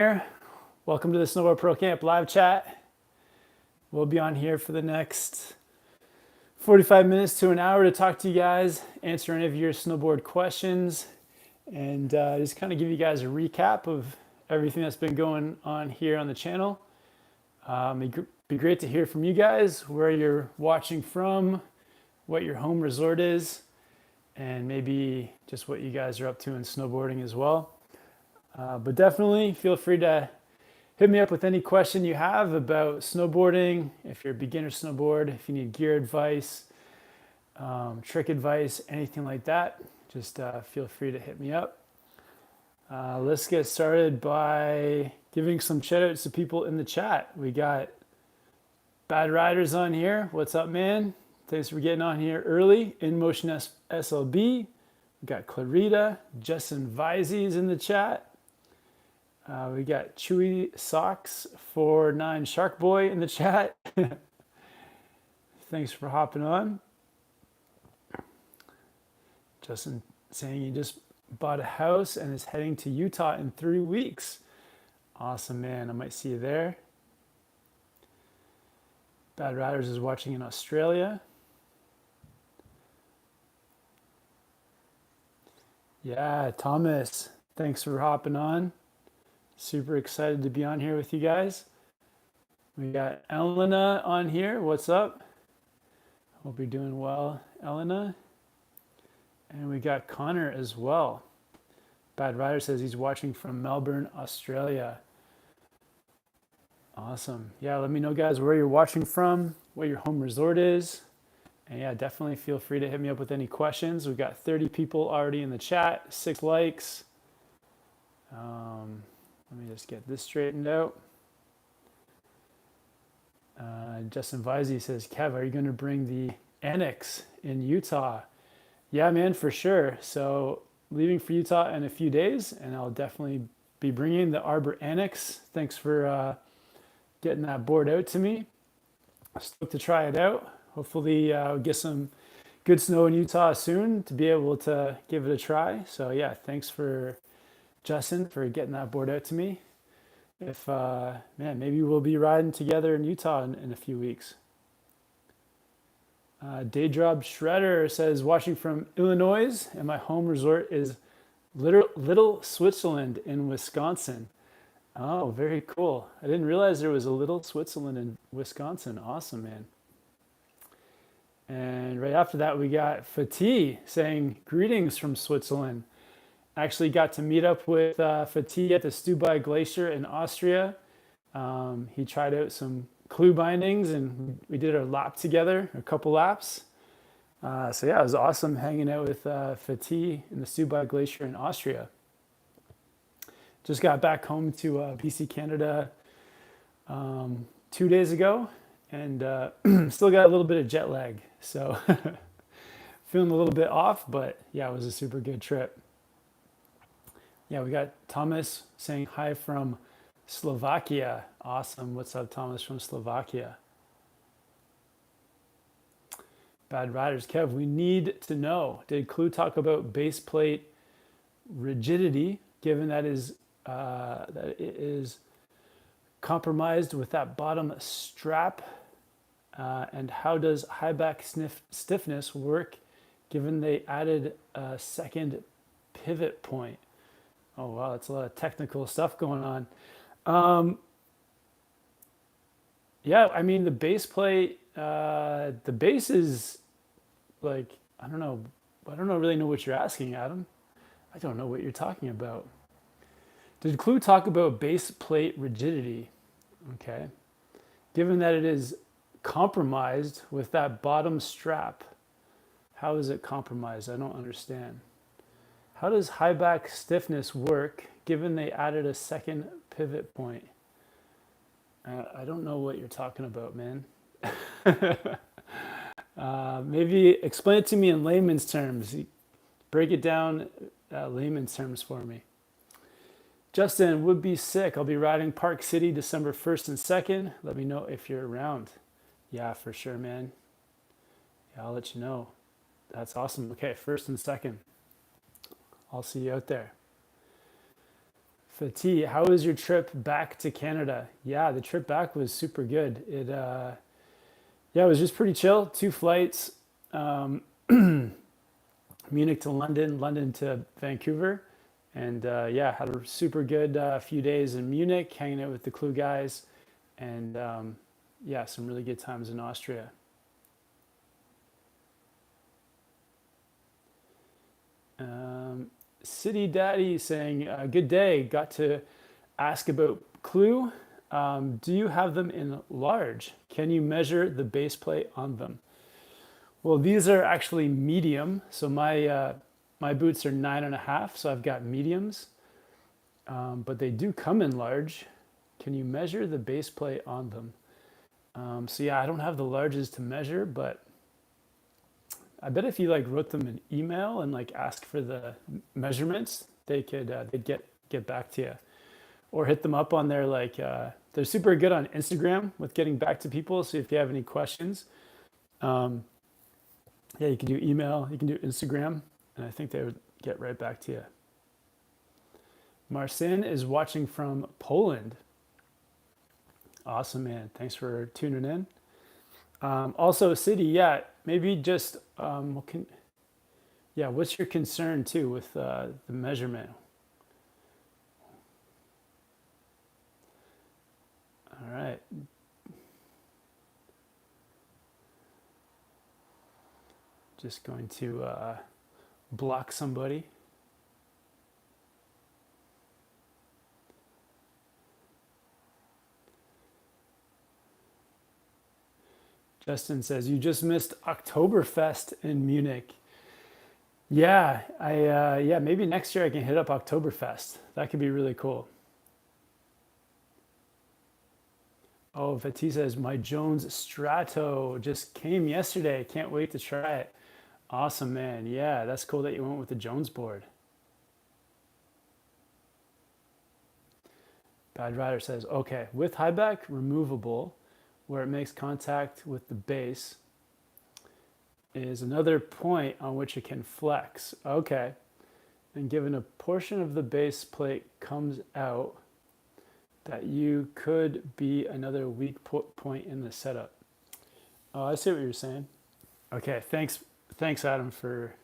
here. Welcome to the Snowboard Pro Camp live chat. We'll be on here for the next 45 minutes to an hour to talk to you guys, answer any of your snowboard questions, and just kind of give you guys a recap of everything that's been going on here on the channel. It'd be great to hear from you guys, where you're watching from, what your home resort is, and maybe just what you guys are up to in snowboarding as well. But definitely feel free to hit me up with any question you have about snowboarding. If you're a beginner snowboard, if you need gear advice, trick advice, anything like that, just feel free to hit me up. Let's get started by giving some shout outs to people in the chat. We got Bad Riders on here. What's up, man? Thanks for getting on here early. In Motion SLB. We got Clarita. Justin Visey's in the chat. We got Chewy Socks 49 Shark Boy in the chat. Thanks for hopping on. Justin saying he just bought a house and is heading to Utah in 3 weeks. Awesome, man. I might see you there. Bad Riders is watching in Australia. Yeah, Thomas, thanks for hopping on. Super excited to be on here with you guys. We got Elena on here. What's up? Hope you're doing well, Elena. And we got Connor as well. Bad Rider says he's watching from Melbourne, Australia. Awesome. Yeah, let me know, guys, where you're watching from, what your home resort is. And yeah, definitely feel free to hit me up with any questions. We've got 30 people already in the chat, 6 likes. Let me just get this straightened out. Justin Visey says, Kev, are you going to bring the Annex in Utah? Yeah, man, for sure. So leaving for Utah in a few days, and I'll definitely be bringing the Arbor Annex. Thanks for getting that board out to me. I'm stoked to try it out. Hopefully get some good snow in Utah soon to be able to give it a try. So yeah, thanks for Justin for getting that board out to me. If man, maybe we'll be riding together in Utah in a few weeks. Daydrob Shredder says, watching from Illinois, and my home resort is Little Switzerland in Wisconsin. Oh, very cool. I didn't realize there was a Little Switzerland in Wisconsin. Awesome, man. And right after that, we got Fatih saying, greetings from Switzerland. Actually got to meet up with Fatih at the Stubai Glacier in Austria. He tried out some Clew bindings and we did our lap together, a couple laps. So yeah, it was awesome hanging out with Fatih in the Stubai Glacier in Austria. Just got back home to BC, Canada 2 days ago, and still got a little bit of jet lag. So feeling a little bit off, but yeah, it was a super good trip. Yeah, we got Thomas saying hi from Slovakia. Awesome. What's up, Thomas from Slovakia? Bad Riders. Kev, we need to know, did Clew talk about base plate rigidity, given that it is compromised with that bottom strap? And how does high back stiffness work, given they added a second pivot point? Oh, wow, that's a lot of technical stuff going on. Yeah, I mean, the base plate, the base is like, I don't really know what you're asking, Adam. I don't know what you're talking about. Did Clew talk about base plate rigidity? Okay. Given that it is compromised with that bottom strap, how is it compromised? I don't understand. How does high back stiffness work, given they added a second pivot point? I don't know what you're talking about, man. Maybe explain it to me in layman's terms. Break it down layman's terms for me. Justin, would be sick. I'll be riding Park City December 1st and 2nd. Let me know if you're around. Yeah, for sure, man. Yeah, I'll let you know. That's awesome. Okay, 1st and 2nd. I'll see you out there. Fatih, how was your trip back to Canada? Yeah, the trip back was super good. Yeah, it was just pretty chill. Two flights, um, Munich to London, London to Vancouver, and yeah, had a super good few days in Munich, hanging out with the Clew guys, and yeah, some really good times in Austria. Um, City Daddy saying, "Good day. Got to ask about Clew. Do you have them in large? Can you measure the base plate on them?" Well, these are actually medium. So my boots are 9.5, so I've got mediums, but they do come in large. Can you measure the base plate on them? So yeah, I don't have the larges to measure, but I bet if you like wrote them an email and like asked for the measurements, they'd get back to you, or hit them up on their they're super good on Instagram with getting back to people. So if you have any questions, um, yeah, you can do email, you can do Instagram, and I think they would get right back to you. Marcin is watching from Poland. Awesome, man. Thanks for tuning in. Also, City, yeah, maybe just yeah, what's your concern too with the measurement? All right, just going to block somebody. Justin says, you just missed Oktoberfest in Munich. Yeah, yeah, maybe next year I can hit up Oktoberfest. That could be really cool. Oh, Vati says, my Jones Strato just came yesterday. Can't wait to try it. Awesome, man. Yeah, that's cool that you went with the Jones board. Bad Rider says, okay, with high back, removable, where it makes contact with the base, is another point on which it can flex. Okay. And given a portion of the base plate comes out, that you could be another weak point in the setup. Oh, I see what you're saying. Okay, thanks, Adam, for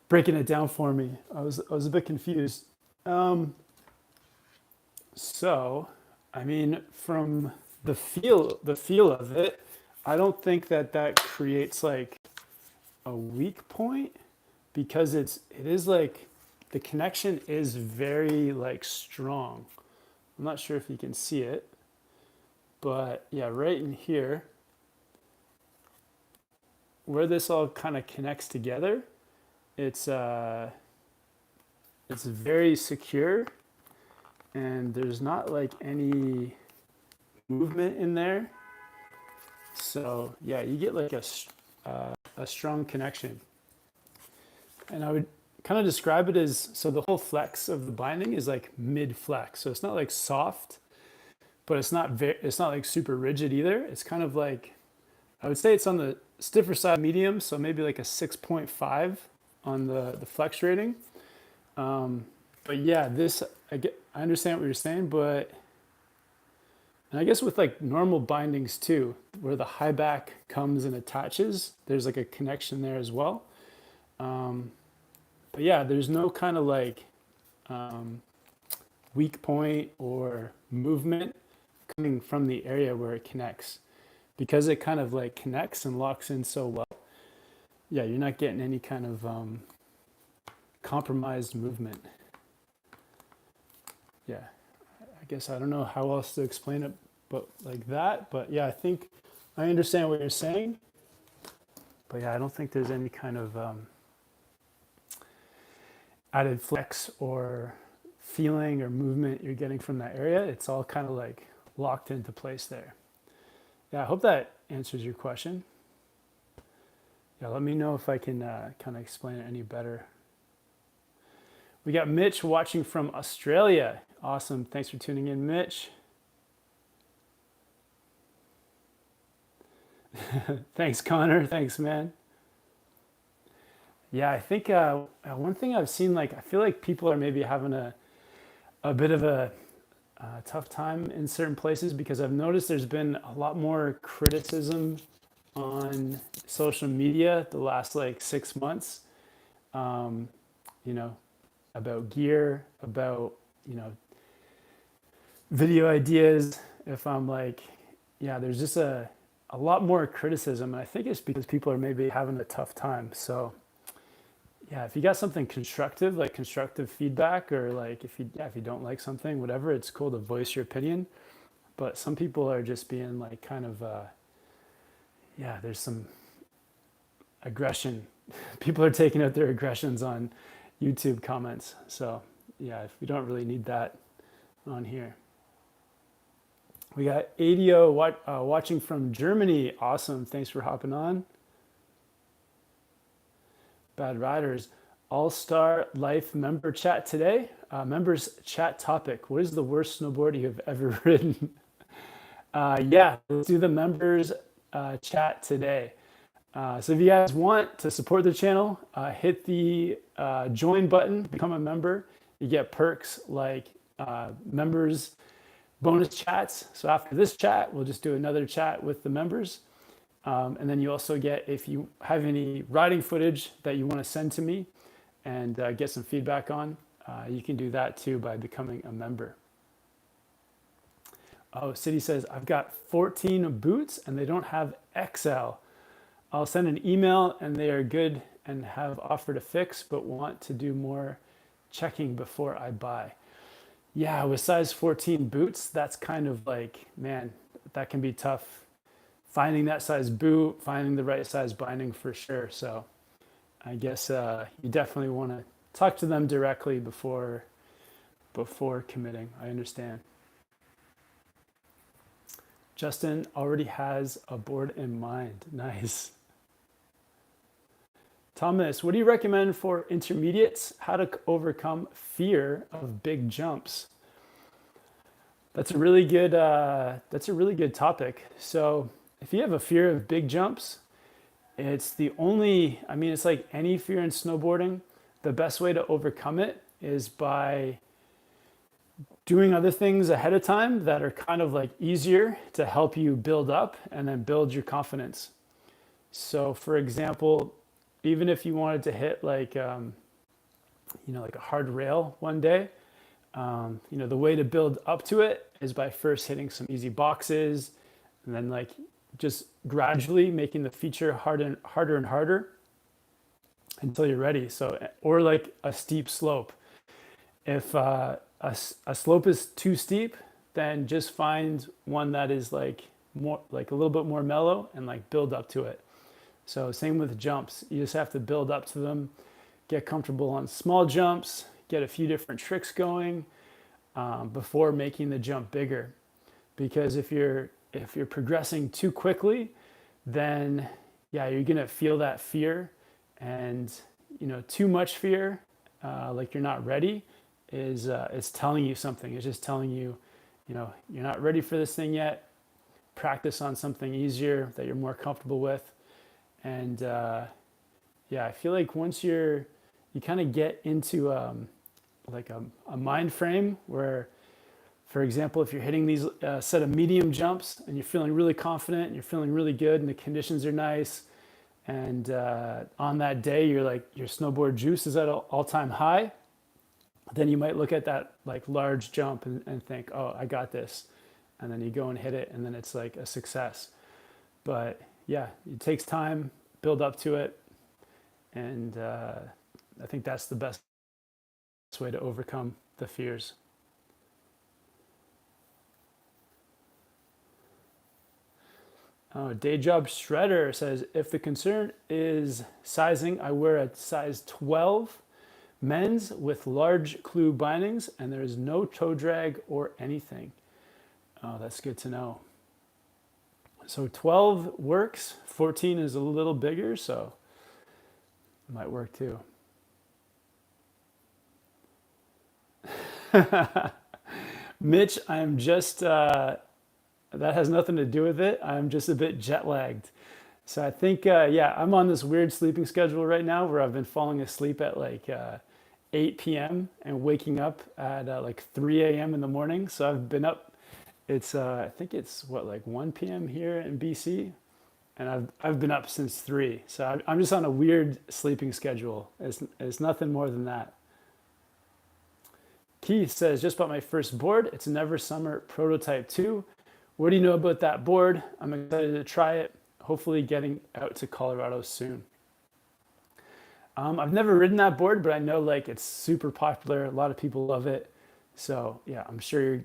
breaking it down for me. I was a bit confused. So, I mean, from the feel of it, I don't think that creates like a weak point, because it is like the connection is very like strong. I'm not sure if you can see it, but yeah, right in here, where this all kind of connects together, it's very secure, and there's not like any movement in there. So yeah, you get like a strong connection. And I would kind of describe it as, so the whole flex of the binding is like mid flex. So it's not like soft, but it's not like super rigid either. It's kind of like, I would say it's on the stiffer side, medium. So maybe like a 6.5 on the flex rating. But yeah, I understand what you're saying, but, and I guess with like normal bindings too, where the high back comes and attaches, there's like a connection there as well. But yeah, there's no kind of like weak point or movement coming from the area where it connects, because it kind of like connects and locks in so well. Yeah, you're not getting any kind of compromised movement. Yeah, I guess I don't know how else to explain it, but like that. But yeah, I think I understand what you're saying. But yeah, I don't think there's any kind of added flex or feeling or movement you're getting from that area. It's all kind of like locked into place there. Yeah, I hope that answers your question. Yeah, let me know if I can kind of explain it any better. We got Mitch watching from Australia. Awesome. Thanks for tuning in, Mitch. Thanks, Connor. Thanks, man. Yeah, I think one thing I've seen, like, I feel like people are maybe having a bit of a tough time in certain places because I've noticed there's been a lot more criticism on social media the last like 6 months, um, you know, about gear, about, you know, video ideas. If I'm like, yeah, there's just a lot more criticism. And I think it's because people are maybe having a tough time. So yeah, if you got something constructive, like constructive feedback, or like if you don't like something, whatever, it's cool to voice your opinion. But some people are just being like kind of, yeah, there's some aggression. People are taking out their aggressions on YouTube comments. So yeah, we don't really need that on here. We got ADO watching from Germany. Awesome. Thanks for hopping on. Bad Riders. All-Star Life member chat today. Members chat topic. What is the worst snowboard you have ever ridden? Yeah, let's do the members chat today. So if you guys want to support the channel, hit the join button, become a member. You get perks like members bonus chats. So after this chat, we'll just do another chat with the members. And then you also get, if you have any riding footage that you want to send to me and get some feedback on, you can do that too by becoming a member. Oh, City says, I've got 14 boots and they don't have XL. I'll send an email and they are good and have offered a fix, but want to do more checking before I buy. Yeah, with size 14 boots, that's kind of like, man, that can be tough. Finding that size boot, finding the right size binding for sure. So I guess you definitely want to talk to them directly before committing. I understand. Justin already has a board in mind. Nice. Thomas, what do you recommend for intermediates? How to overcome fear of big jumps? That's a really good topic. So if you have a fear of big jumps, it's it's like any fear in snowboarding. The best way to overcome it is by doing other things ahead of time that are kind of like easier to help you build up and then build your confidence. So for example, even if you wanted to hit like, like a hard rail one day, the way to build up to it is by first hitting some easy boxes and then like just gradually making the feature harder and harder until you're ready. So, or like a steep slope. If a slope is too steep, then just find one that is like more, like a little bit more mellow and like build up to it. So same with jumps. You just have to build up to them, get comfortable on small jumps, get a few different tricks going before making the jump bigger. Because if you're progressing too quickly, then yeah, you're gonna feel that fear, and too much fear, like you're not ready, is it's telling you something. It's just telling you, you're not ready for this thing yet. Practice on something easier that you're more comfortable with. And I feel like once you kind of get into like a mind frame where, for example, if you're hitting these set of medium jumps and you're feeling really confident and you're feeling really good and the conditions are nice, and on that day you're like your snowboard juice is at an all-time high, then you might look at that like large jump and think, oh, I got this. And then you go and hit it and then it's like a success. But yeah, it takes time, build up to it, and I think that's the best way to overcome the fears. Oh, Day Job Shredder says, if the concern is sizing, I wear a size 12 men's with large Clew bindings, and there is no toe drag or anything. Oh, that's good to know. So 12 works, 14 is a little bigger, so it might work too. Mitch, I'm just, that has nothing to do with it. I'm just a bit jet lagged. So I think, I'm on this weird sleeping schedule right now where I've been falling asleep at like 8 p.m. and waking up at like 3 a.m. in the morning. So I've been up. It's I think it's what, like 1 p.m. here in BC, and I've been up since 3. So I'm just on a weird sleeping schedule. It's nothing more than that. Keith says, just bought my first board. It's a Never Summer Prototype 2. What do you know about that board? I'm excited to try it. Hopefully getting out to Colorado soon. I've never ridden that board, but I know like it's super popular. A lot of people love it. So yeah, I'm sure you're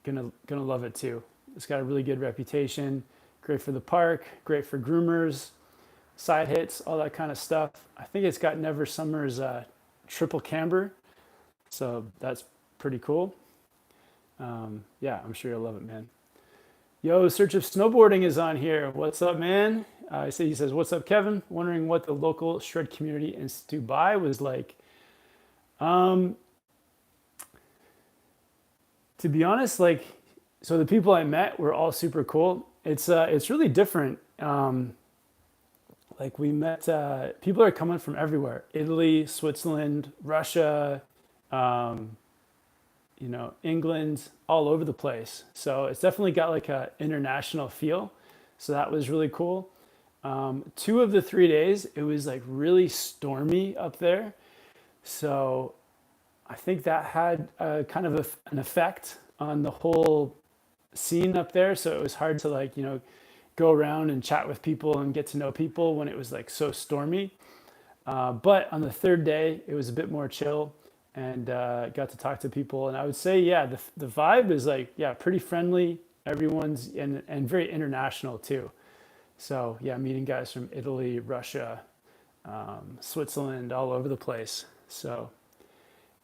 gonna love it too. It's got a really good reputation. Great for the park, great for groomers, side hits, all that kind of stuff. I think it's got Never Summer's triple camber. So that's pretty cool. Yeah, I'm sure you'll love it, man. Yo, Search of Snowboarding is on here. He says, what's up, Kevin? Wondering what the local shred community in Dubai was like. To be honest, like, so the people I met were all super cool. It's really different. Like we met, people are coming from everywhere. Italy, Switzerland, Russia, England, all over the place. So it's definitely got like a international feel. So that was really cool. 2 of the 3 days, it was like really stormy up there. So I think that had kind of an effect on the whole scene up there. So it was hard to like, go around and chat with people and get to know people when it was like so stormy. But on the 3rd day, it was a bit more chill and got to talk to people. And I would say, yeah, the vibe is like, yeah, pretty friendly. Everyone's and very international too. So yeah, meeting guys from Italy, Russia, Switzerland, all over the place. So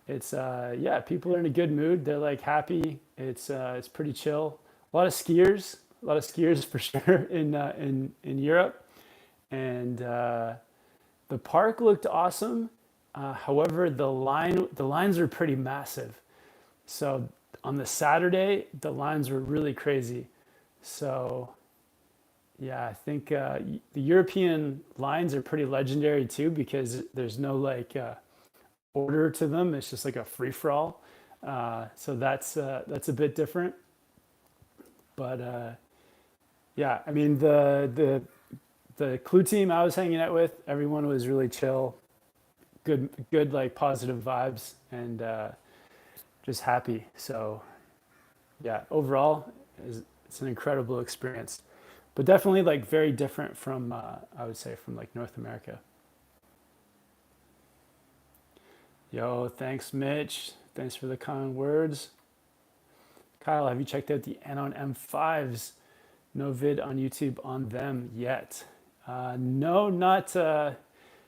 it's yeah, people are in a good mood. They're like happy. It's pretty chill. A lot of skiers for sure in Europe, and the park looked awesome. However, the lines are pretty massive. So on the Saturday, the lines were really crazy. So yeah, I think the European lines are pretty legendary too, because there's no like order to them. It's just like a free for all. So that's a bit different. But yeah, I mean the Clew team I was hanging out with, everyone was really chill, good like positive vibes, and just happy. So yeah, overall, it's an incredible experience, but definitely like very different from I would say from like North America. Yo, thanks, Mitch. Thanks for the kind words. Kyle, have you checked out the Anon M5s? No vid on YouTube on them yet. No, not.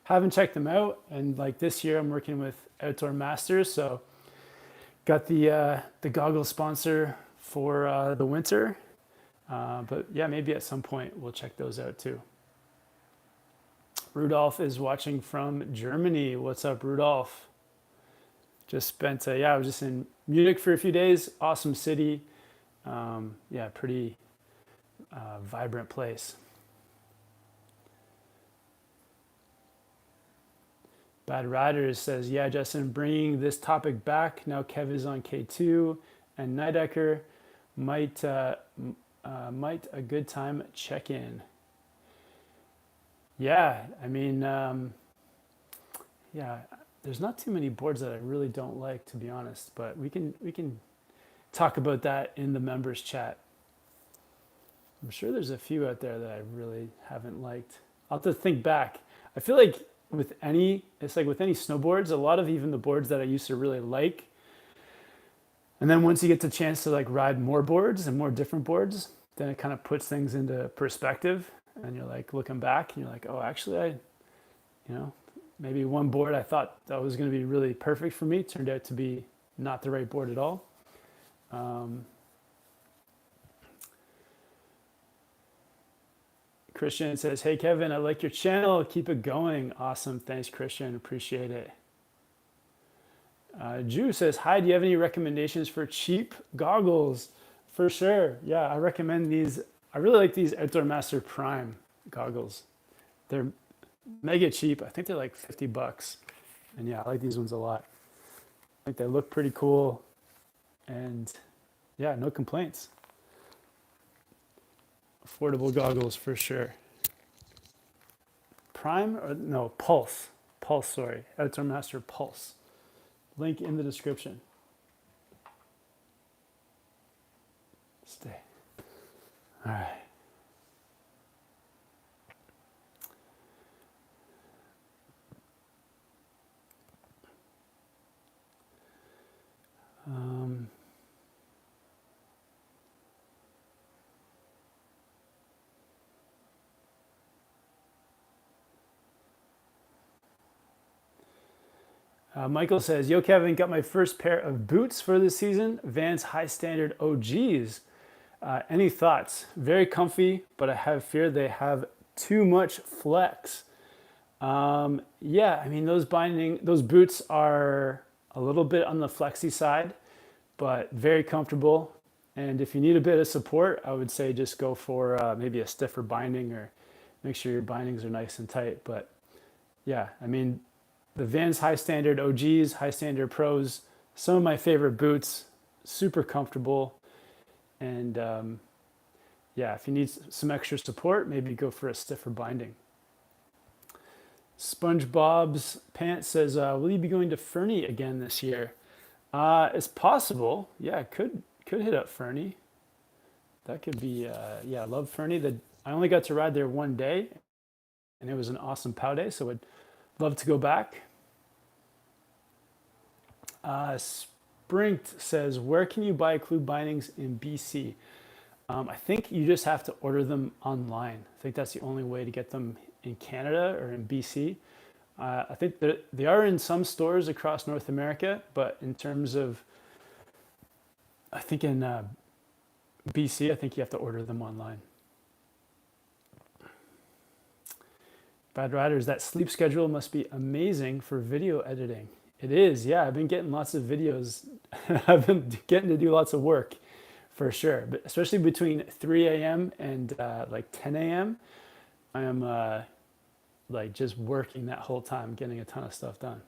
Haven't checked them out. And like this year, I'm working with Outdoor Masters, so got the goggle sponsor for the winter. But yeah, maybe at some point we'll check those out too. Rudolph is watching from Germany. What's up, Rudolph? Just spent, I was just in Munich for a few days. Awesome city. Yeah, pretty vibrant place. Bad Riders says, yeah, Justin, bringing this topic back. Now Kev is on K2 and Nidecker. Might a good time check in. Yeah, I mean, yeah, there's not too many boards that I really don't like, to be honest, but we can talk about that in the members chat. I'm sure there's a few out there that I really haven't liked. I'll have to think back. I feel like it's like with any snowboards, a lot of even the boards that I used to really like, and then once you get the chance to like ride more boards and more different boards, then it kind of puts things into perspective, and you're like looking back and you're like, oh, actually maybe one board I thought that was going to be really perfect for me turned out to be not the right board at all. Christian says, hey, Kevin, I like your channel. Keep it going. Awesome. Thanks, Christian. Appreciate it. Drew says, hi, do you have any recommendations for cheap goggles? For sure. Yeah, I recommend these. I really like these Outdoor Master Prime goggles. They're mega cheap. I think they're like $50. And yeah, I like these ones a lot. I think they look pretty cool, and yeah, no complaints. Affordable goggles for sure. Prime or no, Pulse. Pulse, sorry. Outdoor Master Pulse. Link in the description. Stay. All right. Michael says, "Yo, Kevin, got my first pair of boots for this season. Vans High Standard OGs. Any thoughts? Very comfy, but I have fear they have too much flex." Yeah, I mean those boots are a little bit on the flexy side, but very comfortable. And if you need a bit of support, I would say just go for maybe a stiffer binding or make sure your bindings are nice and tight. But yeah, I mean the Vans High Standard OGs, High Standard Pros, some of my favorite boots, super comfortable. And yeah, if you need some extra support, maybe go for a stiffer binding. SpongeBob's Pants says, "Will you be going to Fernie again this year?" It's possible. Yeah, I could hit up Fernie. That could be. Yeah, I love Fernie. I only got to ride there one day, and it was an awesome POW day. So I'd love to go back. Springt says, "Where can you buy Clew bindings in BC?" I think you just have to order them online. I think that's the only way to get them in Canada or in BC. I think that they are in some stores across North America, but in terms of, I think in BC, I think you have to order them online. Bad Riders, that sleep schedule must be amazing for video editing. It is, yeah. I've been getting lots of videos. I've been getting to do lots of work for sure, but especially between 3 a.m. and like 10 a.m. I am like just working that whole time, getting a ton of stuff done.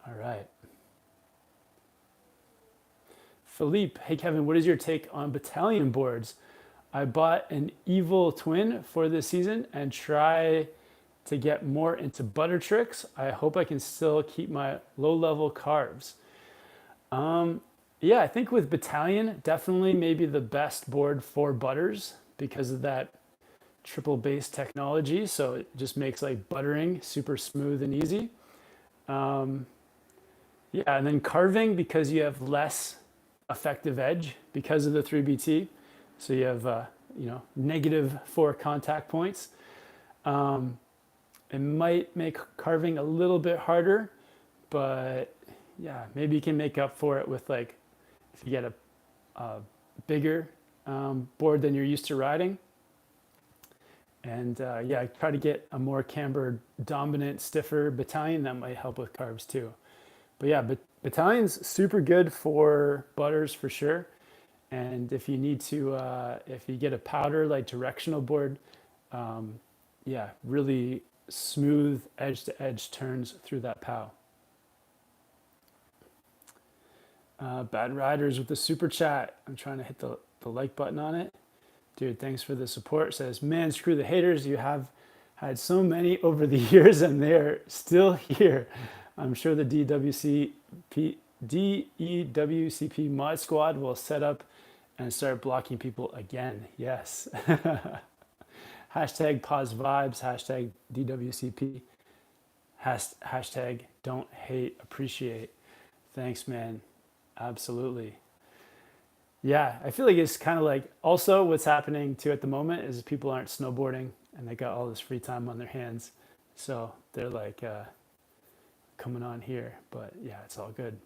All right. Philippe, hey Kevin, what is your take on battalion boards? I bought an Evil Twin for this season and try to get more into butter tricks. I hope I can still keep my low level carves. Yeah, I think with battalion, definitely maybe the best board for butters because of that triple base technology. So it just makes like buttering super smooth and easy. Yeah, and then carving because you have less effective edge because of the 3BT. So you have, -4 contact points. It might make carving a little bit harder, but yeah, maybe you can make up for it with like, if you get a bigger board than you're used to riding. And yeah, try to get a more cambered, dominant, stiffer battalion. That might help with carves too. But yeah, battalion's super good for butters for sure. And if you need to, if you get a powder like directional board, yeah, really smooth edge to edge turns through that POW. Bad Riders with the super chat. I'm trying to hit the like button on it. Dude, thanks for the support. Says, "Man, screw the haters. You have had so many over the years and they're still here. I'm sure the DEWCP mod squad will set up and start blocking people again." Yes. Hashtag pause vibes, hashtag DWCP, hashtag don't hate, appreciate. Thanks, man. Absolutely. Yeah, I feel like it's kind of like also what's happening too at the moment is people aren't snowboarding and they got all this free time on their hands. So they're like coming on here, but yeah, it's all good.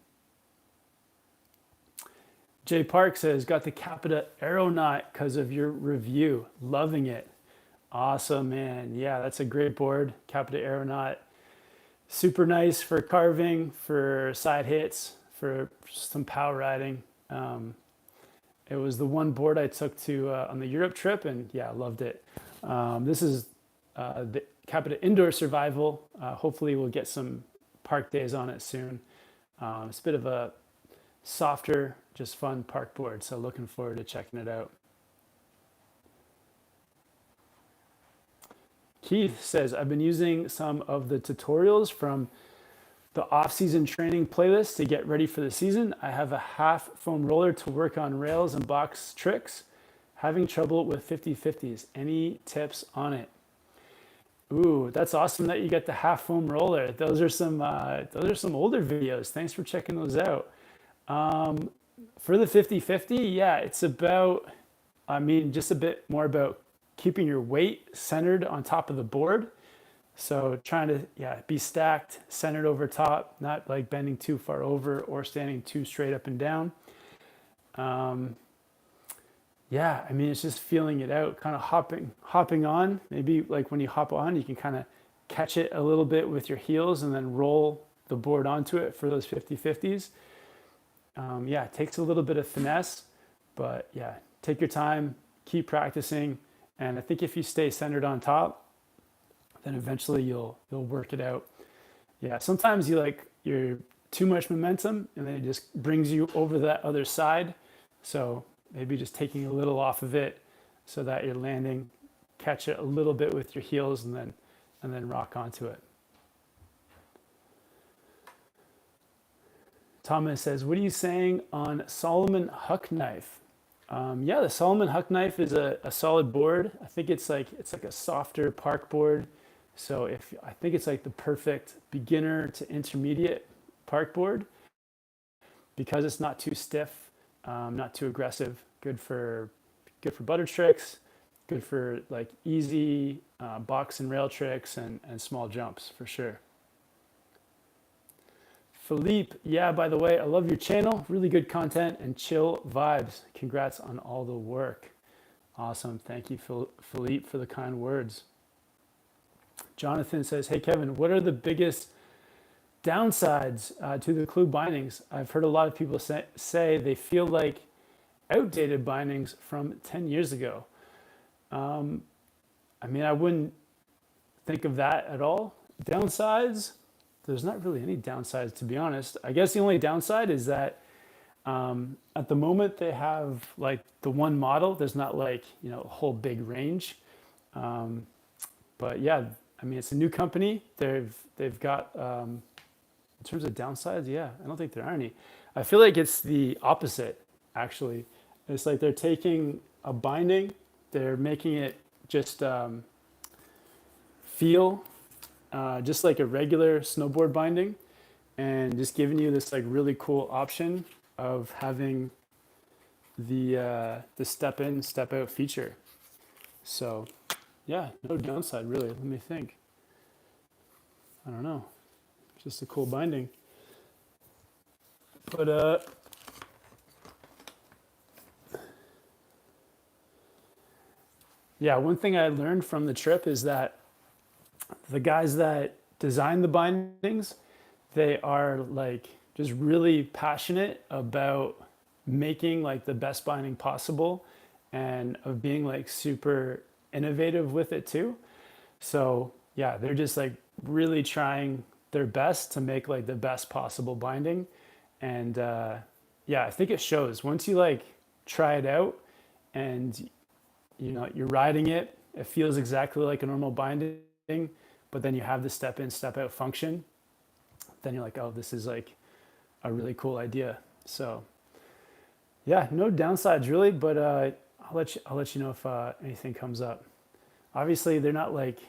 Jay Park says, "Got the Capita Aeronaut because of your review. Loving it." Awesome, man. Yeah, that's a great board. Capita Aeronaut. Super nice for carving, for side hits, for some POW riding. It was the one board I took to on the Europe trip, and yeah, loved it. This is the Capita Indoor Survival. Hopefully we'll get some park days on it soon. It's a bit of a softer, just fun park board, so looking forward to checking it out. Keith says, I've been using some of the tutorials from the off-season training playlist to get ready for the season. I have a half foam roller to work on rails and box tricks. Having trouble with 50/50s. Any tips on it? Ooh, that's awesome that you get the half foam roller. Those are some older videos. Thanks for checking those out. For the 50/50, yeah, it's about, just a bit more about keeping your weight centered on top of the board. So trying to, be stacked, centered over top, not like bending too far over or standing too straight up and down. It's just feeling it out, kind of hopping on. Maybe like when you hop on, you can kind of catch it a little bit with your heels and then roll the board onto it for those 50/50s. It takes a little bit of finesse, but take your time, keep practicing. And I think if you stay centered on top, then eventually you'll work it out. Yeah, sometimes you're too much momentum and then it just brings you over that other side. So maybe just taking a little off of it so that you're landing, catch it a little bit with your heels and then rock onto it. Thomas says, what are you saying on Solomon Huck knife? The Solomon Huck knife is a solid board. I think it's like a softer park board. So I think it's like the perfect beginner to intermediate park board because it's not too stiff, not too aggressive. Good for butter tricks. Good for like easy box and rail tricks and small jumps for sure. Philippe, by the way, I love your channel. Really good content and chill vibes. Congrats on all the work. Awesome. Thank you, Philippe, for the kind words. Jonathan says, hey, Kevin, what are the biggest downsides to the Clew bindings? I've heard a lot of people say they feel like outdated bindings from 10 years ago. I wouldn't think of that at all. Downsides? There's not really any downsides, to be honest. I guess the only downside is that at the moment they have like the one model. There's not like, a whole big range. It's a new company. They've got, in terms of downsides, I don't think there are any. I feel like it's the opposite, actually. It's like they're taking a binding, they're making it just feel just like a regular snowboard binding and just giving you this like really cool option of having the step in, step out feature. So no downside really. Let me think. I don't know. It's just a cool binding. But one thing I learned from the trip is that the guys that design the bindings, they are like just really passionate about making like the best binding possible and of being like super innovative with it too. So they're just like really trying their best to make like the best possible binding. And I think it shows once you like try it out and you're riding it, it feels exactly like a normal binding, but then you have the step in, step out function. Then you're like, oh, this is like a really cool idea. So no downsides really, but I'll let you know if anything comes up. Obviously they're not like,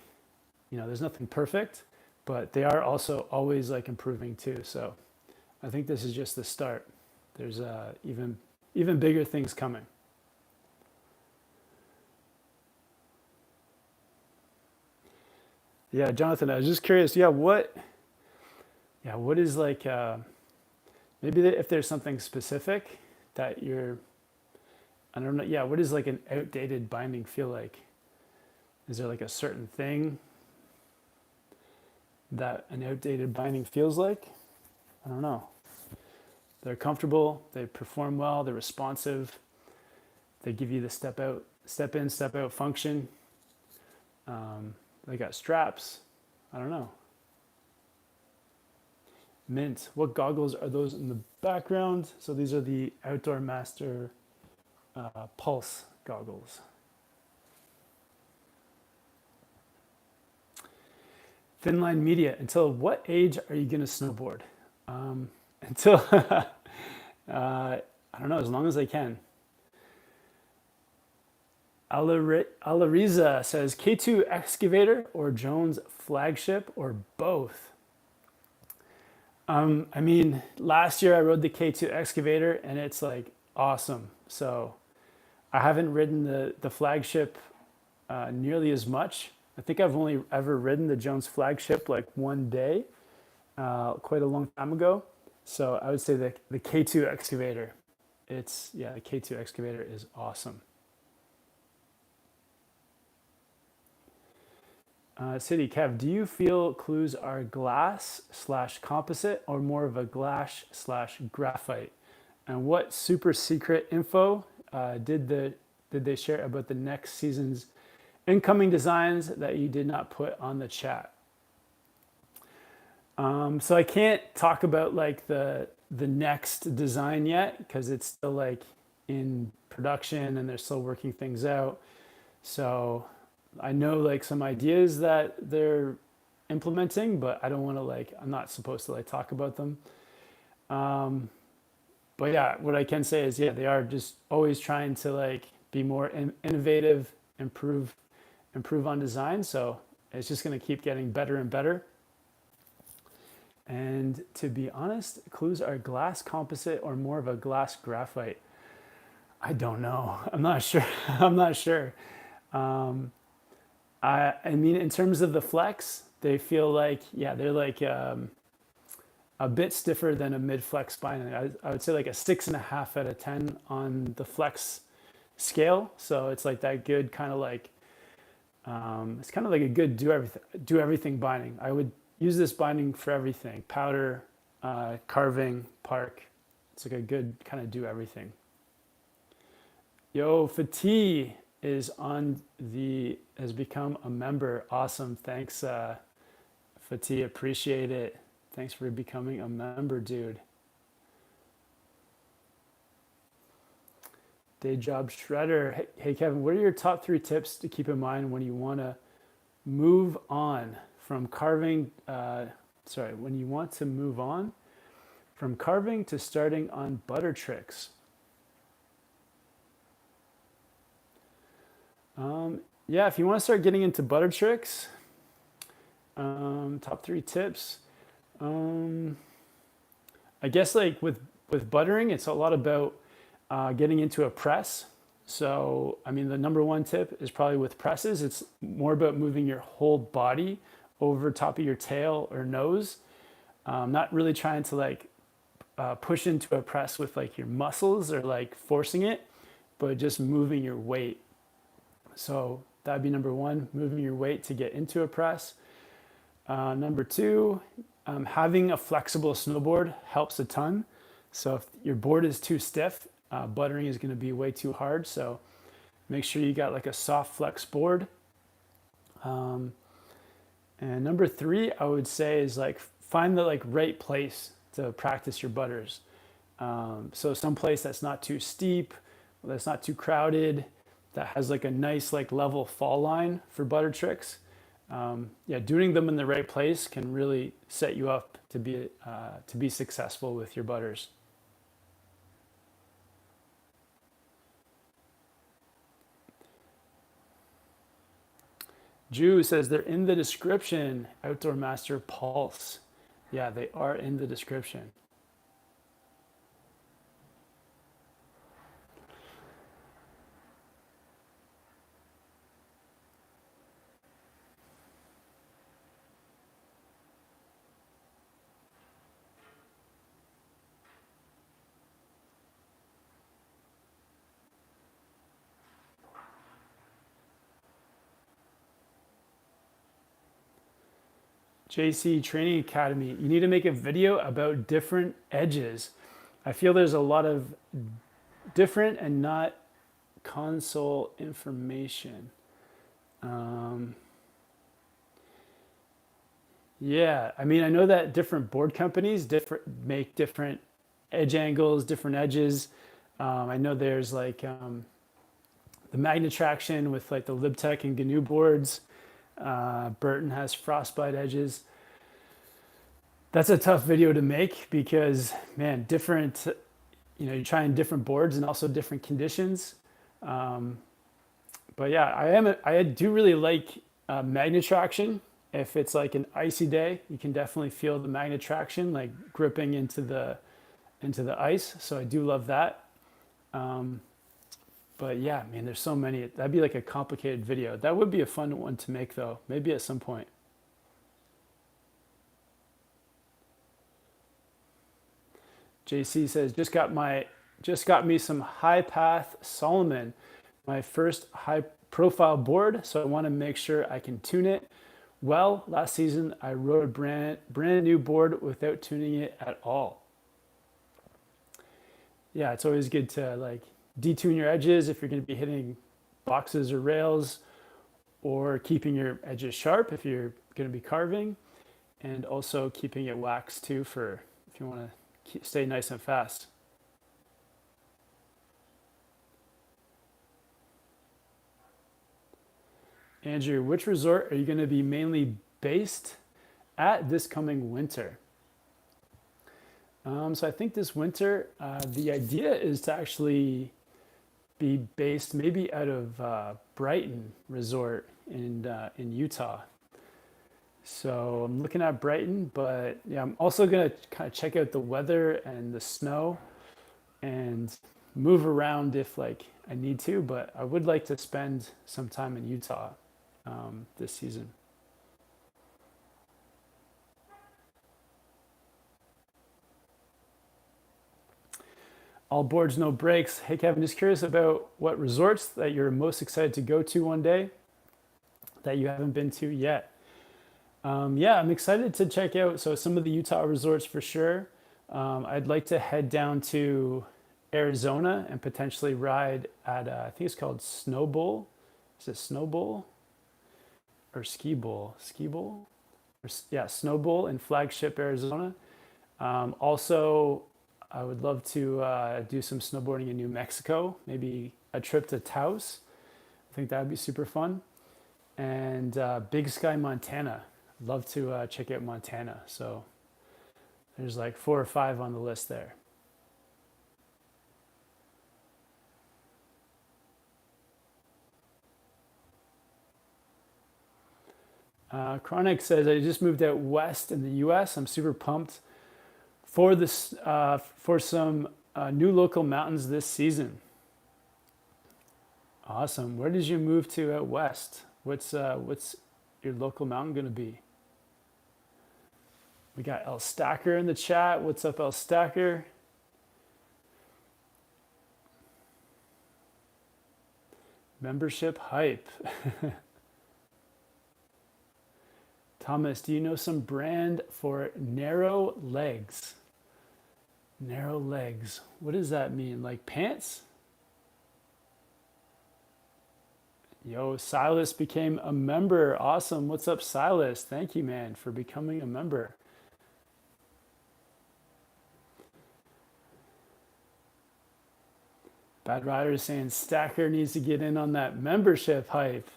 there's nothing perfect, but they are also always like improving too. So I think this is just the start. There's even bigger things coming. Yeah, Jonathan, I was just curious. What is like, maybe if there's something specific that I don't know. What does like an outdated binding feel like? Is there like a certain thing that an outdated binding feels like? I don't know. They're comfortable, they perform well, they're responsive, they give you the step in, step out function. They got straps. I don't know. Mint. What goggles are those in the background? So these are the Outdoor Master Pulse goggles. Thinline Media. Until what age are you going to snowboard? Until, I don't know, as long as I can. Alariza says K2 excavator or Jones flagship or both? I mean, last year I rode the K2 excavator and it's like awesome. So I haven't ridden the flagship nearly as much. I think I've only ever ridden the Jones flagship like one day, quite a long time ago. So I would say the K2 excavator. The K2 excavator is awesome. City Kev, do you feel Clews are glass/composite or more of a glass/graphite? And what super secret info did they share about the next season's incoming designs that you did not put on the chat? So I can't talk about like the next design yet because it's still like in production and they're still working things out. So I know like some ideas that they're implementing, but I don't want to I'm not supposed to talk about them. But yeah, what I can say is, they are just always trying to be more innovative, improve on design. So it's just going to keep getting better and better. And to be honest, Clews are glass composite or more of a glass graphite. I don't know. I'm not sure. I'm not sure. I mean, in terms of the flex, they feel they're a bit stiffer than a mid flex spine. I would say like a 6.5 out of 10 on the flex scale. So it's like that good kind of it's kind of like a good do everything binding. I would use this binding for everything: powder, carving, park. It's like a good kind of do everything. Yo, Fatih has become a member. Awesome. Thanks, Fatih. Appreciate it. Thanks for becoming a member, dude. Day Job Shredder. Hey, Kevin, what are your top 3 tips to keep in mind when you want to move on from carving? When you want to move on from carving to starting on butter tricks. If you want to start getting into butter tricks, top 3 tips. I guess with buttering, it's a lot about getting into a press. So, I mean, the number 1 tip is probably with presses. It's more about moving your whole body over top of your tail or nose. Not really trying to push into a press with your muscles or forcing it, but just moving your weight. So that'd be number 1, moving your weight to get into a press. Number 2, having a flexible snowboard helps a ton. So if your board is too stiff, buttering is going to be way too hard. So make sure you got a soft flex board. And number 3, I would say is find the right place to practice your butters. So some place that's not too steep, that's not too crowded, that has a nice level fall line for butter tricks. Doing them in the right place can really set you up to be successful with your butters. Jew says they're in the description. Outdoor Master Pulse. Yeah, they are in the description. JC Training Academy, you need to make a video about different edges. I feel there's a lot of different and not console information. Yeah, I mean, I know that different board companies make different edge angles, different edges. I know there's like the Magnetraction with like the Libtech and GNU boards. Burton has frostbite edges. That's a tough video to make because, man, different, you're trying different boards and also different conditions. Um, but yeah, I do really like Magnetraction. If it's like an icy day, you can definitely feel the Magnetraction like gripping into the ice. So I do love that. Um, but yeah, man, there's so many. That'd be like a complicated video. That would be a fun one to make though, maybe at some point. JC says just got me some high path Solomon, my first high profile board, so I want to make sure I can tune it. Well, last season I rode a brand new board without tuning it at all. Yeah, it's always good to like detune your edges if you're going to be hitting boxes or rails, or keeping your edges sharp if you're going to be carving, and also keeping it waxed too for if you want to stay nice and fast. Andrew, which resort are you going to be mainly based at this coming winter? So I think this winter, the idea is to actually be based maybe out of Brighton Resort in Utah. So I'm looking at Brighton, but yeah, I'm also gonna kind of check out the weather and the snow and move around if like I need to. But I would like to spend some time in Utah this season. All boards, no breaks. Hey Kevin, just curious about what resorts that you're most excited to go to one day that you haven't been to yet. Yeah, I'm excited to check out some of the Utah resorts for sure. I'd like to head down to Arizona and potentially ride at I think it's called Snow Bowl. Is it Snow Bowl or Ski Bowl? Ski Bowl? Yeah, Snow Bowl in Flagship, Arizona. Also, I would love to do some snowboarding in New Mexico, maybe a trip to Taos. I think that would be super fun. And Big Sky, Montana. Love to check out Montana. So there's like 4 or 5 on the list there. Chronic says, I just moved out west in the US. I'm super pumped for this for some new local mountains this season. Awesome. Where did you move to out west? What's your local mountain going to be? We got El Stacker in the chat. What's up, El Stacker? Membership hype. Thomas, do you know some brand for narrow legs? Narrow legs. What does that mean? Like pants? Yo, Silas became a member. Awesome. What's up, Silas? Thank you, man, for becoming a member. Bad Rider is saying Stacker needs to get in on that membership hype.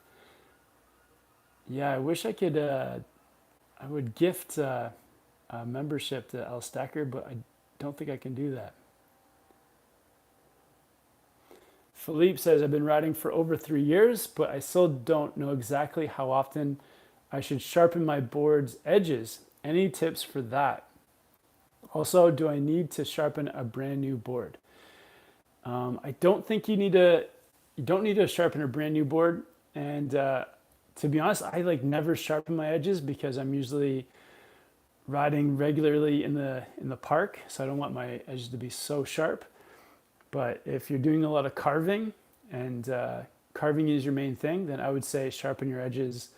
Yeah, I wish I could. I would gift a membership to El Stacker, but I don't think I can do that. Philippe says, I've been riding for over 3 years, but I still don't know exactly how often I should sharpen my board's edges. Any tips for that? Also, do I need to sharpen a brand new board? I don't think you don't need to sharpen a brand new board. And to be honest, I like never sharpen my edges because I'm usually riding regularly in the park, so I don't want my edges to be so sharp. But if you're doing a lot of carving and carving is your main thing, then I would say sharpen your edges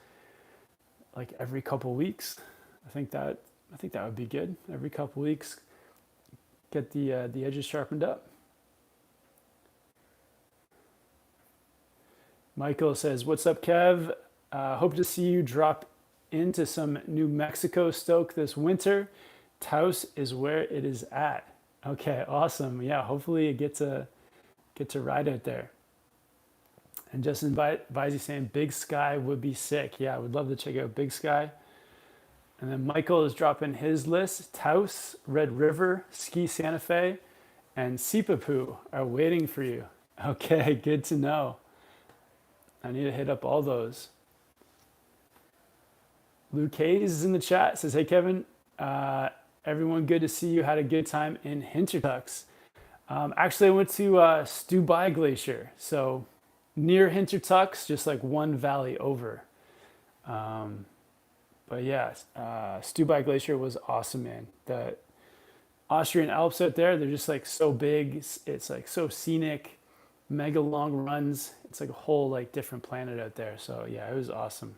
like every couple weeks. I think that would be good. Every couple weeks, get the edges sharpened up. Michael says, "What's up, Kev? Hope to see you drop into some New Mexico stoke this winter. Taos is where it is at. Okay, awesome. Yeah, hopefully you get to ride out there. And Justin Visey saying Big Sky would be sick. Yeah, I would love to check out Big Sky. And then Michael is dropping his list. Taos, Red River, Ski Santa Fe, and Sipapu are waiting for you. Okay, good to know. I need to hit up all those. Luke Hayes is in the chat. Says, hey, Kevin. Everyone, good to see you. Had a good time in Hintertux. Actually, I went to Stubai Glacier. So near Hintertux, just like one valley over. But yeah, Stubai Glacier was awesome, man. The Austrian Alps out there, they're just like so big. It's like so scenic, mega long runs. It's like a whole like different planet out there. So yeah, it was awesome.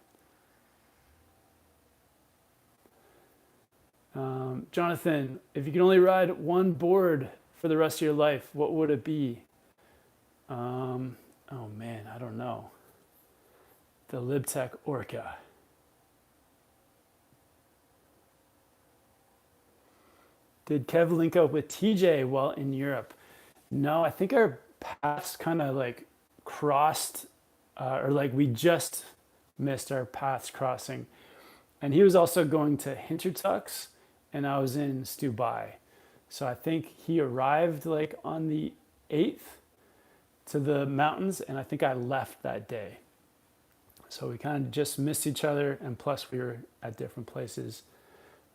Jonathan, if you could only ride one board for the rest of your life, what would it be? Oh man, I don't know. The Libtech Orca. Did Kev link up with TJ while in Europe? No, I think our paths kind of like crossed, or like we just missed our paths crossing. And he was also going to Hintertux, and I was in Stubai. So I think he arrived like on the 8th to the mountains, and I think I left that day. So we kind of just missed each other, and plus we were at different places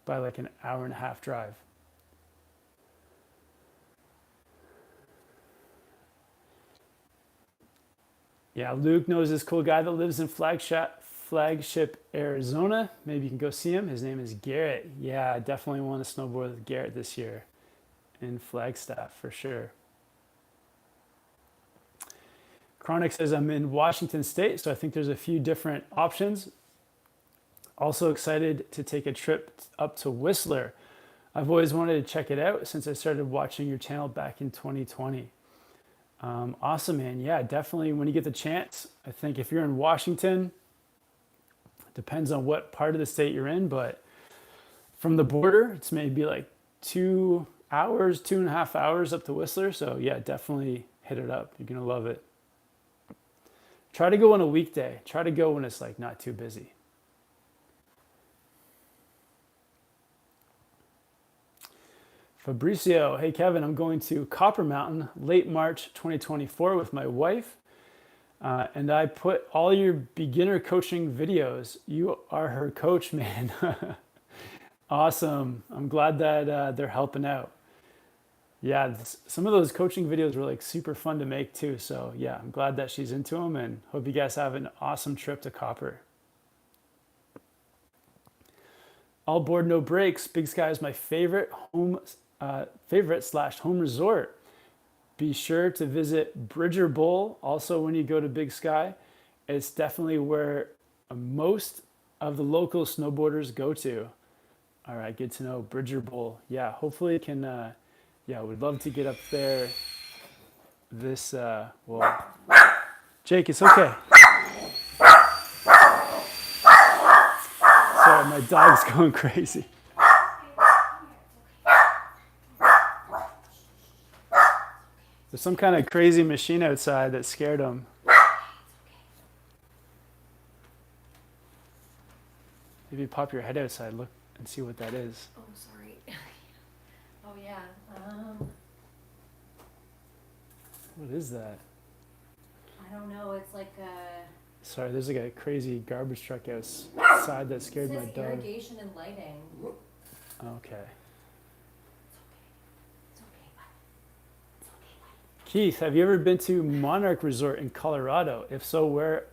by like an hour and a half drive. Yeah, Luke knows this cool guy that lives in Flagship, Arizona. Maybe you can go see him. His name is Garrett. Yeah, I definitely want to snowboard with Garrett this year in Flagstaff for sure. Chronic says I'm in Washington State, so I think there's a few different options. Also excited to take a trip up to Whistler. I've always wanted to check it out since I started watching your channel back in 2020. Awesome, man. Yeah, definitely when you get the chance. I think if you're in Washington, depends on what part of the state you're in, but from the border, it's maybe like 2 hours, 2.5 hours up to Whistler. So yeah, definitely hit it up. You're going to love it. Try to go on a weekday. Try to go when it's like not too busy. Fabricio, hey Kevin, I'm going to Copper Mountain late March 2024 with my wife. And I put all your beginner coaching videos. You are her coach, man. Awesome. I'm glad that they're helping out. Yeah, some of those coaching videos were like super fun to make too. So yeah, I'm glad that she's into them, and hope you guys have an awesome trip to Copper. All board, no breaks. Big Sky is my favorite home resort. Be sure to visit Bridger Bowl also when you go to Big Sky. It's definitely where most of the local snowboarders go to. All right, good to know. Bridger Bowl. Yeah, hopefully it can, we'd love to get up there this, Jake, it's okay. Sorry, my dog's going crazy. There's some kind of crazy machine outside that scared him. Maybe pop your head outside, look and see what that is. Oh, sorry. Oh, yeah. What is that? I don't know. It's like a... Sorry, there's like a crazy garbage truck outside that scared my dog. Irrigation and lighting. Okay. Keith, have you ever been to Monarch Resort in Colorado? If so, where?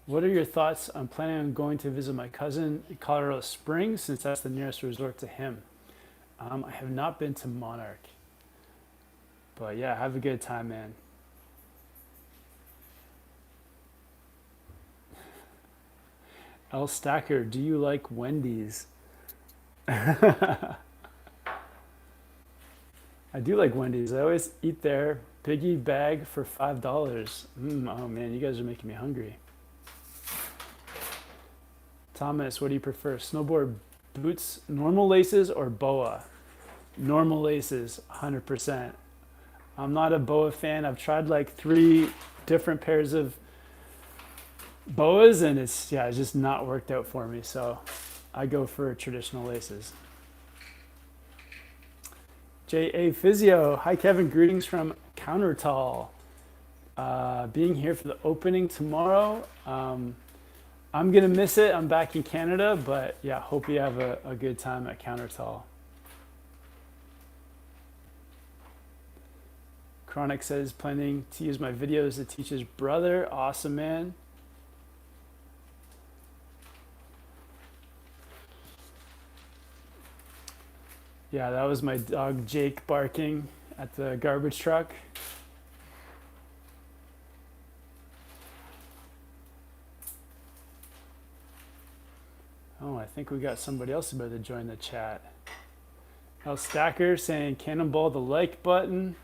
What are your thoughts? I'm planning on going to visit my cousin in Colorado Springs since that's the nearest resort to him. I have not been to Monarch. But yeah, have a good time, man. L Stacker, do you like Wendy's? I do like Wendy's. I always eat there. Biggie bag for $5. Oh man, you guys are making me hungry. Thomas, what do you prefer? Snowboard boots, normal laces, or BOA? Normal laces, 100%. I'm not a BOA fan. I've tried like 3 different pairs of BOAs and it's just not worked out for me. So I go for traditional laces. J.A. Physio. Hi, Kevin. Greetings from Countertall. Being here for the opening tomorrow. I'm going to miss it. I'm back in Canada, but yeah, hope you have a good time at Countertall. Chronic says, planning to use my videos to teach his brother. Awesome, man. Yeah, that was my dog Jake barking at the garbage truck. Oh, I think we got somebody else about to join the chat. El Stacker saying cannonball the like button.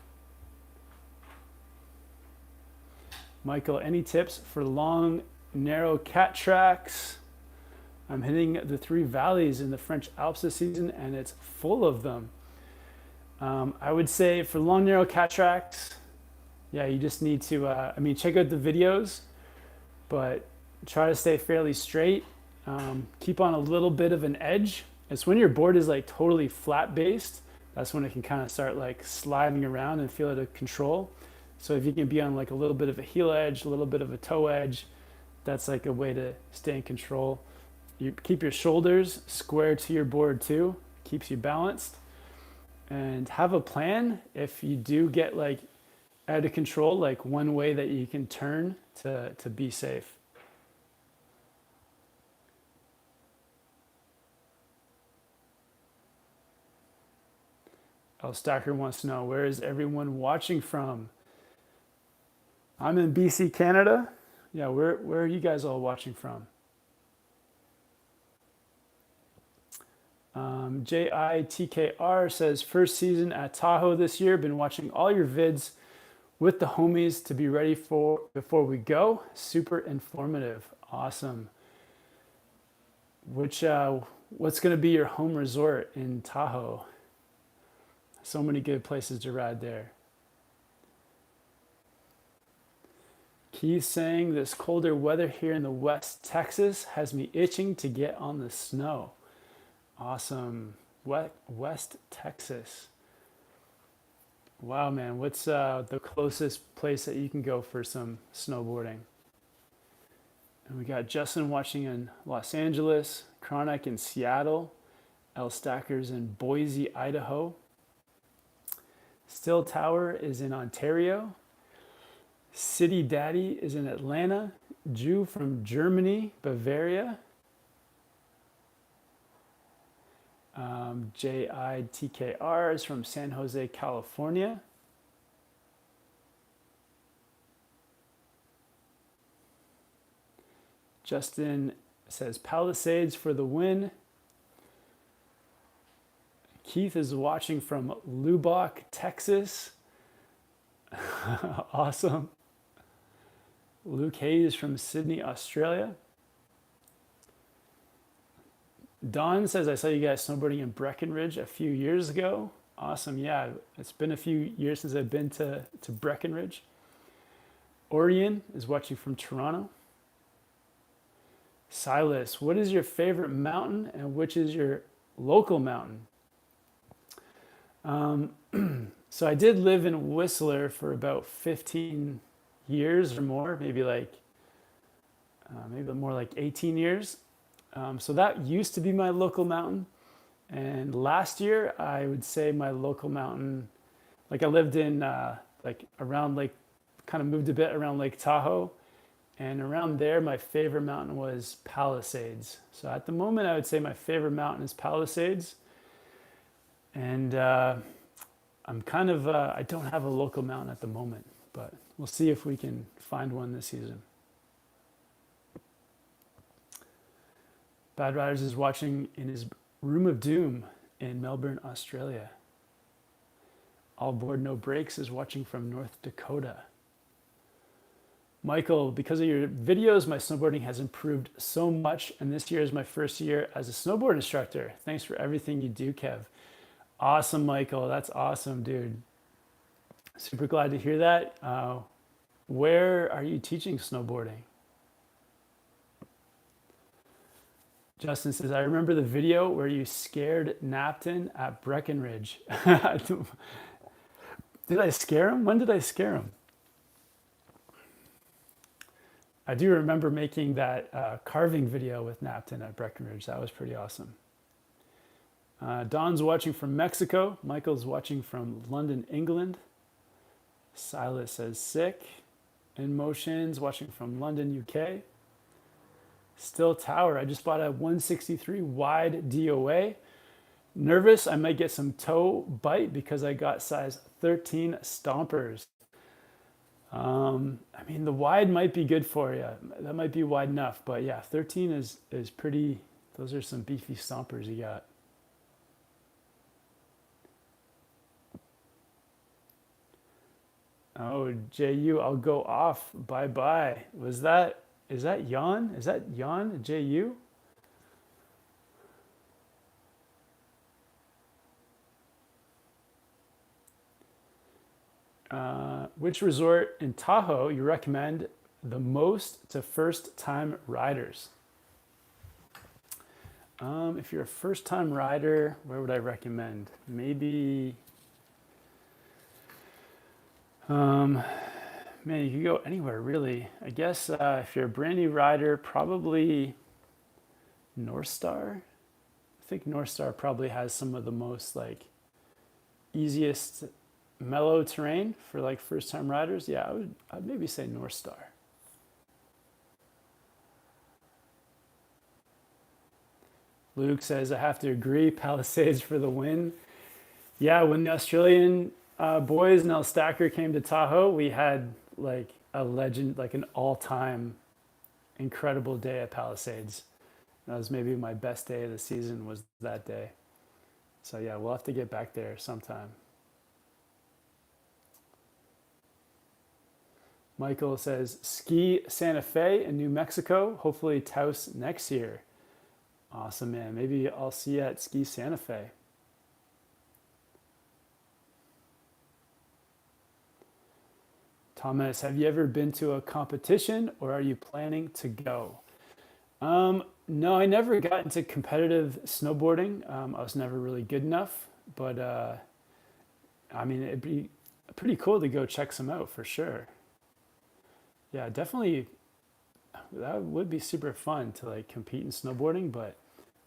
Michael, any tips for long, narrow cat tracks? I'm hitting the 3 valleys in the French Alps this season, and it's full of them. I would say for long, narrow cat tracks, yeah, you just need to, check out the videos, but try to stay fairly straight. Keep on a little bit of an edge. It's when your board is like totally flat based, that's when it can kind of start like sliding around and feel out of control. So if you can be on like a little bit of a heel edge, a little bit of a toe edge, that's like a way to stay in control. You keep your shoulders square to your board too, keeps you balanced. And have a plan if you do get like out of control, like one way that you can turn to be safe. El Stacker wants to know, where is everyone watching from? I'm in BC, Canada. Yeah, where are you guys all watching from? JITKR says, first season at Tahoe this year. Been watching all your vids with the homies to be ready for before we go. Super informative. Awesome. What's going to be your home resort in Tahoe? So many good places to ride there. Keith saying, this colder weather here in the West Texas has me itching to get on the snow. Awesome. West Texas. Wow, man. What's the closest place that you can go for some snowboarding? And we got Justin watching in Los Angeles, Chronic in Seattle, El Stackers in Boise, Idaho. Still Tower is in Ontario. City Daddy is in Atlanta. Jew from Germany, Bavaria. JITKR is from San Jose, California. Justin says Palisades for the win. Keith is watching from Lubbock, Texas. Awesome. Luke Hayes from Sydney, Australia. Don says, I saw you guys snowboarding in Breckenridge a few years ago. Awesome. Yeah, it's been a few years since I've been to Breckenridge. Orion is watching from Toronto. Silas, what is your favorite mountain and which is your local mountain? So I did live in Whistler for about 15 years or more, maybe more like 18 years. So that used to be my local mountain. And last year, I would say my local mountain, like I lived in around kind of moved a bit around Lake Tahoe. And around there, my favorite mountain was Palisades. So at the moment, I would say my favorite mountain is Palisades. And I'm kind of, I don't have a local mountain at the moment, but we'll see if we can find one this season. Bad Riders is watching in his room of doom in Melbourne, Australia. All Board No Breaks is watching from North Dakota. Michael, because of your videos, my snowboarding has improved so much, and this year is my first year as a snowboard instructor. Thanks for everything you do, Kev. Awesome, Michael. That's awesome, dude. Super glad to hear that. Where are you teaching snowboarding? Justin says, I remember the video where you scared Napton at Breckenridge. Did I scare him? When did I scare him? I do remember making that carving video with Napton at Breckenridge. That was pretty awesome. Don's watching from Mexico. Michael's watching from London, England. Silas says sick. In Motions watching from London, UK. Still Tower. I just bought a 163 wide DOA. Nervous I might get some toe bite because I got size 13 stompers. I mean, the wide might be good for you. That might be wide enough, but yeah, 13 is pretty. Those are some beefy stompers you got. Oh, JU, I'll go off. Bye bye. Is that Jan? Is that Jan? JU? Which resort in Tahoe you recommend the most to first-time riders? If you're a first-time rider, where would I recommend? Maybe, man, you could go anywhere really. I guess if you're a brand new rider, probably North Star. I think North Star probably has some of the most like easiest mellow terrain for like first time riders. Yeah, I'd maybe say North Star. Luke says, I have to agree, Palisades for the win. Yeah, when the Australian boys, Nell Stacker, came to Tahoe, we had like a legend, like an all-time incredible day at Palisades. That was maybe my best day of the season was that day. So yeah, we'll have to get back there sometime. Michael says, ski Santa Fe in New Mexico, hopefully Taos next year. Awesome, man. Maybe I'll see you at Ski Santa Fe. Thomas, have you ever been to a competition or are you planning to go? No, I never got into competitive snowboarding. I was never really good enough, but I mean, it'd be pretty cool to go check some out for sure. Yeah, definitely. That would be super fun to like compete in snowboarding, but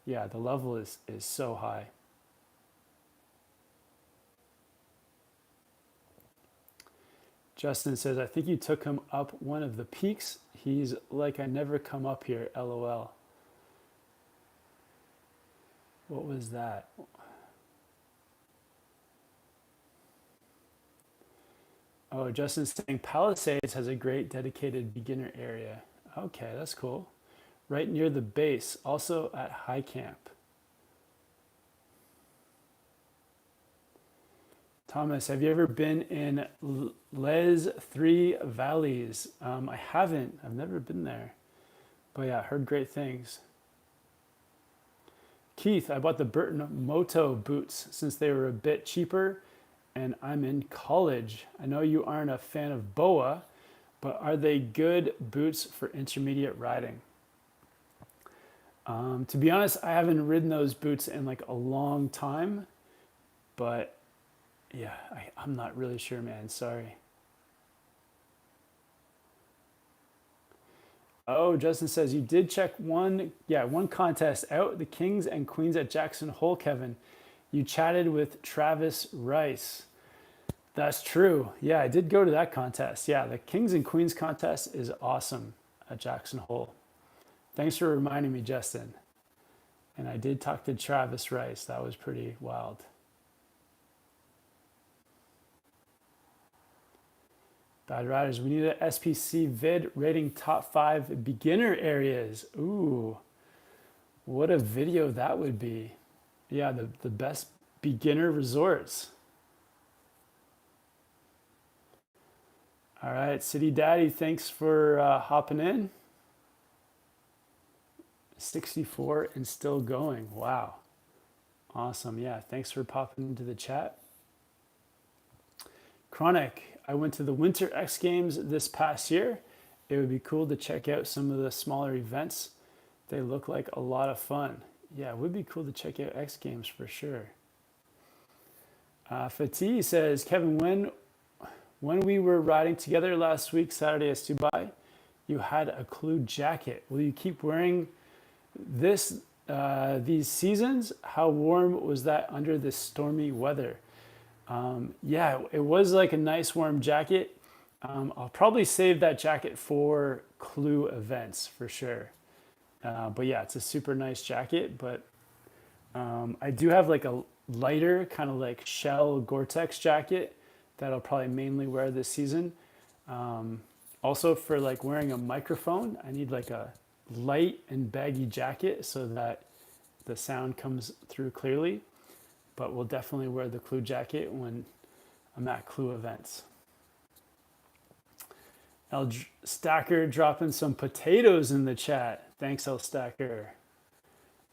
yeah, the level is so high. Justin says, I think you took him up one of the peaks. He's like, I never come up here, LOL. What was that? Oh, Justin's saying Palisades has a great dedicated beginner area. Okay, that's cool. Right near the base, also at High Camp. Thomas, have you ever been in Les Three Valleys? I haven't. I've never been there. But yeah, I heard great things. Keith, I bought the Burton Moto boots since they were a bit cheaper and I'm in college. I know you aren't a fan of BOA, but are they good boots for intermediate riding? To be honest, I haven't ridden those boots in like a long time, but yeah, I'm not really sure, man. Sorry. Oh, Justin says you did check one contest out, the Kings and Queens at Jackson Hole, Kevin. You chatted with Travis Rice. That's true. Yeah, I did go to that contest. Yeah, the Kings and Queens contest is awesome at Jackson Hole. Thanks for reminding me, Justin. And I did talk to Travis Rice. That was pretty wild. Bad Riders, we need an SPC vid rating top 5 beginner areas. Ooh, what a video that would be. Yeah, the best beginner resorts. All right, City Daddy, thanks for hopping in. 64 and still going. Wow. Awesome. Yeah, thanks for popping into the chat. Chronic, I went to the Winter X Games this past year. It would be cool to check out some of the smaller events. They look like a lot of fun. Yeah, it would be cool to check out X Games for sure. Fatih says, Kevin, when we were riding together last week, Saturday at Dubai, you had a Clew jacket. Will you keep wearing this these seasons? How warm was that under this stormy weather? Yeah, it was like a nice warm jacket. I'll probably save that jacket for Clew events for sure. But yeah, it's a super nice jacket. But I do have like a lighter kind of like shell Gore-Tex jacket that I'll probably mainly wear this season. Also for like wearing a microphone, I need like a light and baggy jacket so that the sound comes through clearly. But we'll definitely wear the Clew jacket when I'm at Clew events. El Stacker dropping some potatoes in the chat. Thanks, El Stacker.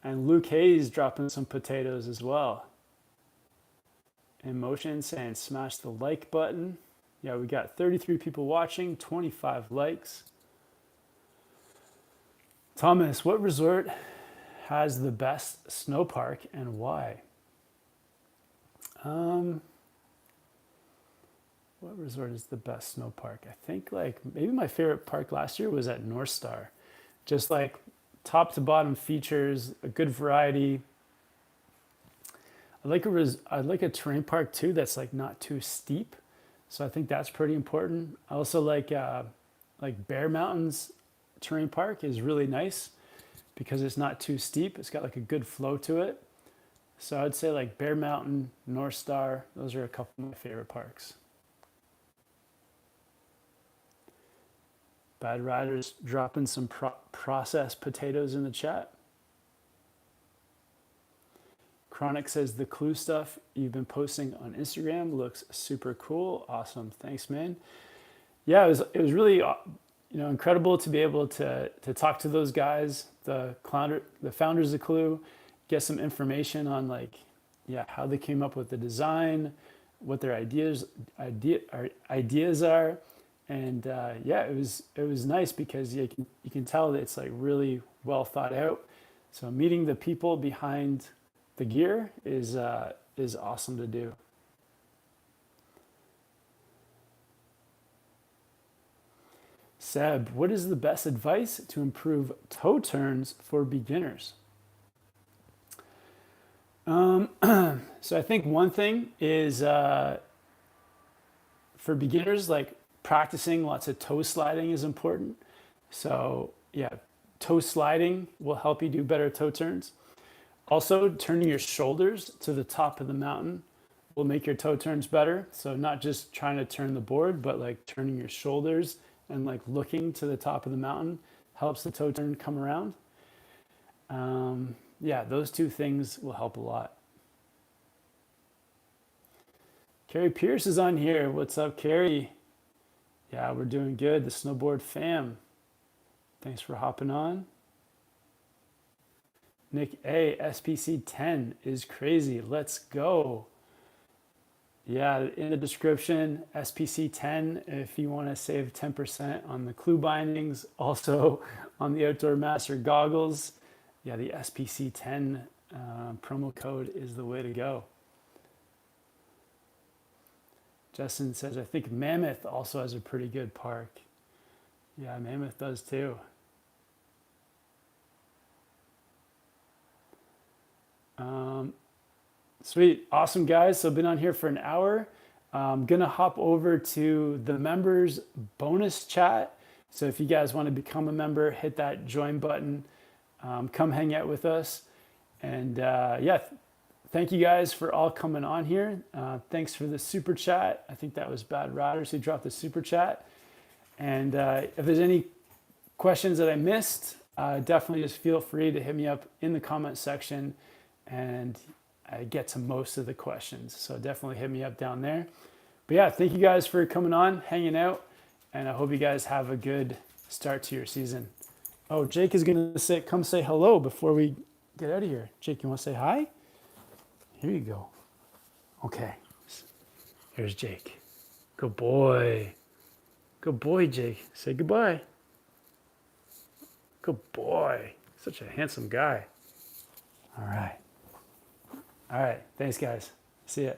And Luke Hayes dropping some potatoes as well. Emotion saying smash the like button. Yeah, we got 33 people watching, 25 likes. Thomas, what resort has the best snow park and why? What resort is the best snow park? I think like maybe my favorite park last year was at North Star. Just like top to bottom features, a good variety. I like a terrain park too that's like not too steep. So I think that's pretty important. I also like Bear Mountains Terrain Park is really nice because it's not too steep. It's got like a good flow to it. So I'd say like Bear Mountain, North Star, those are a couple of my favorite parks. Bad Riders dropping some processed potatoes in the chat. Chronic says the Clew stuff you've been posting on Instagram looks super cool. Awesome. Thanks, man. Yeah, it was really incredible to be able to talk to those guys, the founders of Clew, get some information on how they came up with the design, what their ideas are. And it was nice because you can tell that it's like really well thought out. So meeting the people behind the gear is awesome to do. Seb, what is the best advice to improve toe turns for beginners? So I think one thing is for beginners, like practicing lots of toe sliding is important. So yeah, toe sliding will help you do better toe turns. Also, turning your shoulders to the top of the mountain will make your toe turns better. So not just trying to turn the board, but like turning your shoulders and like looking to the top of the mountain helps the toe turn come around. Yeah, those two things will help a lot. Carrie Pierce is on here. What's up, Carrie? Yeah, we're doing good. The Snowboard fam. Thanks for hopping on. Nick A, SPC 10 is crazy. Let's go. Yeah, in the description, SPC 10 if you want to save 10% on the Clew bindings, also on the Outdoor Master goggles. Yeah, the SPC 10 promo code is the way to go. Justin says, I think Mammoth also has a pretty good park. Yeah, Mammoth does too. Sweet. Awesome, guys. So I've been on here for an hour. I'm going to hop over to the members bonus chat. So if you guys want to become a member, hit that join button. Come hang out with us. And thank you guys for all coming on here. Thanks for the super chat. I think that was Bad Riders who dropped the super chat. And if there's any questions that I missed, definitely just feel free to hit me up in the comment section and I get to most of the questions. So definitely hit me up down there. But yeah, thank you guys for coming on, hanging out, And I hope you guys have a good start to your season. Oh, Jake is going to come say hello before we get out of here. Jake, you want to say hi? Here you go. Okay. Here's Jake. Good boy. Good boy, Jake. Say goodbye. Good boy. Such a handsome guy. All right. All right. Thanks, guys. See ya.